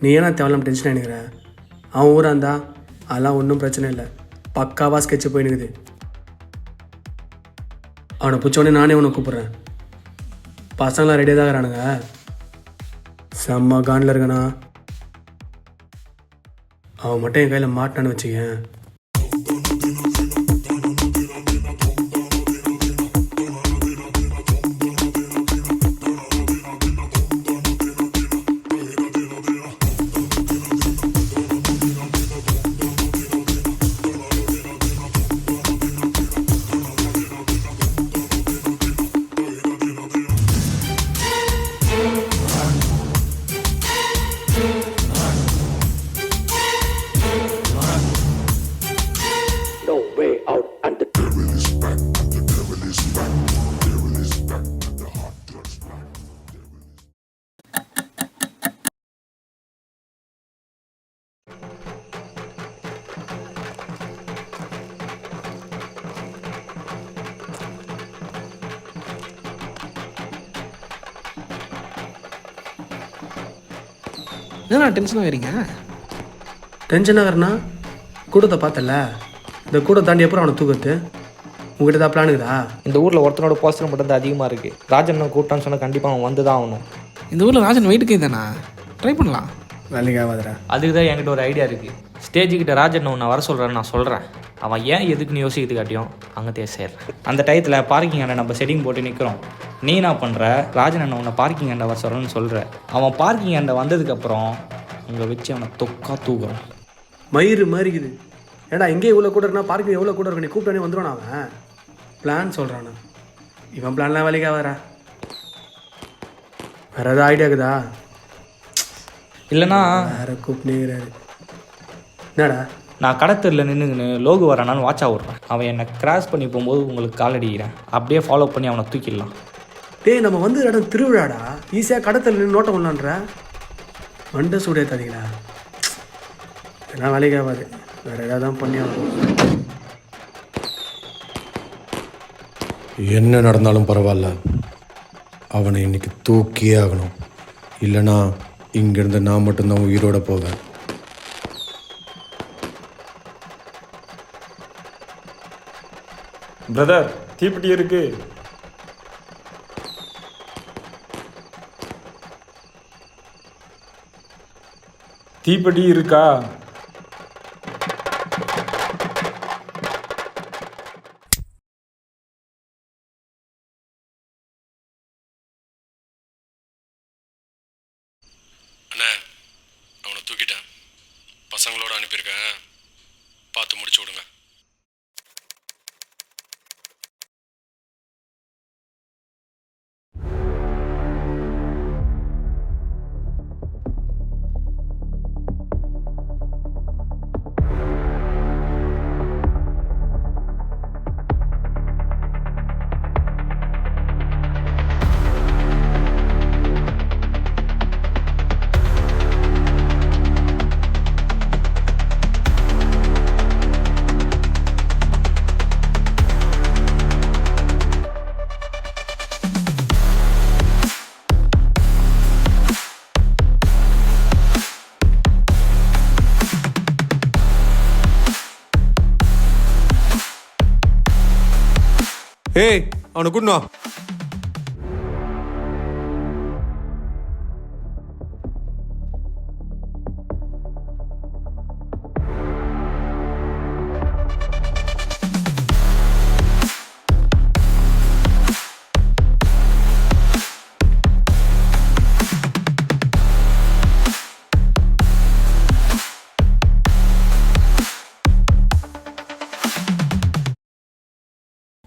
நீ ஏன்னா தேவையில்லாம டென்ஷன் ஆகினுக்கிற? அவன் ஊராக இருந்தா அதெல்லாம் ஒன்றும் பிரச்சனை இல்லை, பக்காவாக ஸ்கெட்சு போயினுக்குது. அவனை பிடிச்சோடனே நானே உன்னை கூப்பிட்றேன். பசங்களாம் ரெடியாக தான் இருக்கிறானுங்க, செம்ம காண்டில் இருக்கண்ணா. அவன் மட்டும் என் கையில் மாட்டான்னு வச்சுக்கேன். என்ன டென்ஷன் ஆகிறீங்க? டென்ஷன் ஆகிறனா? கூட்டத்தை பார்த்தல, இந்த கூட தாண்டி எப்பறம் அவனை தூக்கத்து? உங்ககிட்ட தான் பிளானுக்குதா? இந்த ஊரில் ஒருத்தனோட போஸ்டர் மட்டும் அதிகமாக இருக்குது. ராஜன் கூட்டான்னு சொன்னால் கண்டிப்பாக அவன் வந்து தான் ஆகணும். இந்த ஊரில் ராஜன் வெயிட்டுக்கு தானே, ட்ரை பண்ணலாம். வேலைக்கு ஆகாதரா? அதுக்கு தான் என்கிட்ட ஒரு ஐடியா இருக்குது. ஸ்டேஜுக்கிட்ட ராஜன் உன்னை வர சொல்கிறேன்னு நான் சொல்கிறேன். அவன் ஏன் எதுக்குன்னு யோசிக்கிறது காட்டியும் அங்கே சேர்றேன். அந்த டயத்தில் பார்க்கிங் அண்ணன் நம்ம செட்டிங் போட்டு நிற்கிறோம். நீ என்ன பண்ணுற? ராஜன் அண்ணன் உன்னை பார்க்கிங் அண்டை வர சொல்கிறேன்னு சொல்கிற. அவன் பார்க்கிங் அண்டை வந்ததுக்கப்புறம் உங்களை வச்சு அவனை தொக்கா தூக்குறான். மயிறு மாறிக்குது. ஏடா இங்கே இவ்வளோ கூட இருக்குன்னா பார்க்கிங் எவ்வளோ கூட இருக்கு? நீ கூப்பிட்டானே வந்துடுவான். அவன் பிளான் சொல்கிறானா? இவன் பிளான்லாம் வேலைக்கு ஆகாதா? வேறு எதாவது ஐடியா இருக்குதா? இல்லைனா வேறு கூப்பிட்டுங்கிறாரு. என்னடா நான் கடத்தரில் நின்றுங்கன்னு லோகு வரானான்னு வாட்சா விட்றேன். அவன் என்னை கிராஸ் பண்ணி போகும்போது உங்களுக்கு கால் அடிக்கிறேன். அப்படியே ஃபாலோ பண்ணி அவனை தூக்கிடலாம். டேய், நம்ம வந்து இடம் திருவிழாடா, ஈஸியாக கடத்தல் நின்று நோட்டம் பண்ணலான்ற மண்டை சூடே தரீங்களா? எல்லாம் வேலைக்கு ஆகாது, வேறு ஏதாவது தான் பண்ணி ஆகணும். என்ன நடந்தாலும் பரவாயில்ல, அவனை இன்னைக்கு தூக்கியே ஆகணும். இல்லைனா இங்கேருந்து நான் மட்டும்தான் உயிரோட போவேன். பிரதர், தீப்பெட்டி இருக்கு. தீப்பெட்டி இருக்கா? அண்ணா, அவனை தூக்கிட்டேன், பசங்களோட அனுப்பியிருக்கேன், பார்த்து முடிச்சு விடுங்க. ஏய், அவனை கூட்டினு வா.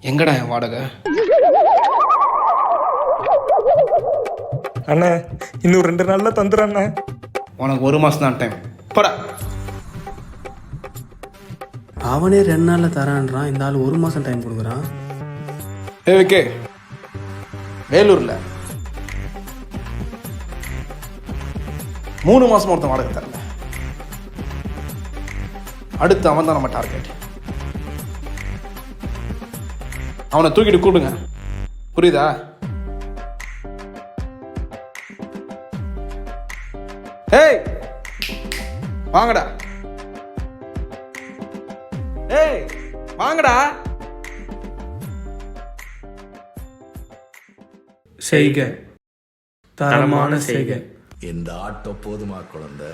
எங்கடா என் வாடகை? அண்ணா, இன்னும் 2 நாளில் தந்துடுறண்ணே. உனக்கு 1 மாதம் தான் டைம். போடா. அவனே 2 நாளில் தரான்றான், இந்த ஆள் 1 மாதம் டைம் கொடுக்குறான். விக்கே, வேலூரில் 3 மாதம் ஒருத்தன் வாடகை தரல. அடுத்து அவன் தான் நம்ம டார்கெட். அவனை தூக்கிட்டு கூடுங்க, புரியுதா? வாங்கடா. ஏய் வாங்கடா. செய்க தரமான செய்க. இந்த ஆட்டோ போதுமா குழந்தை?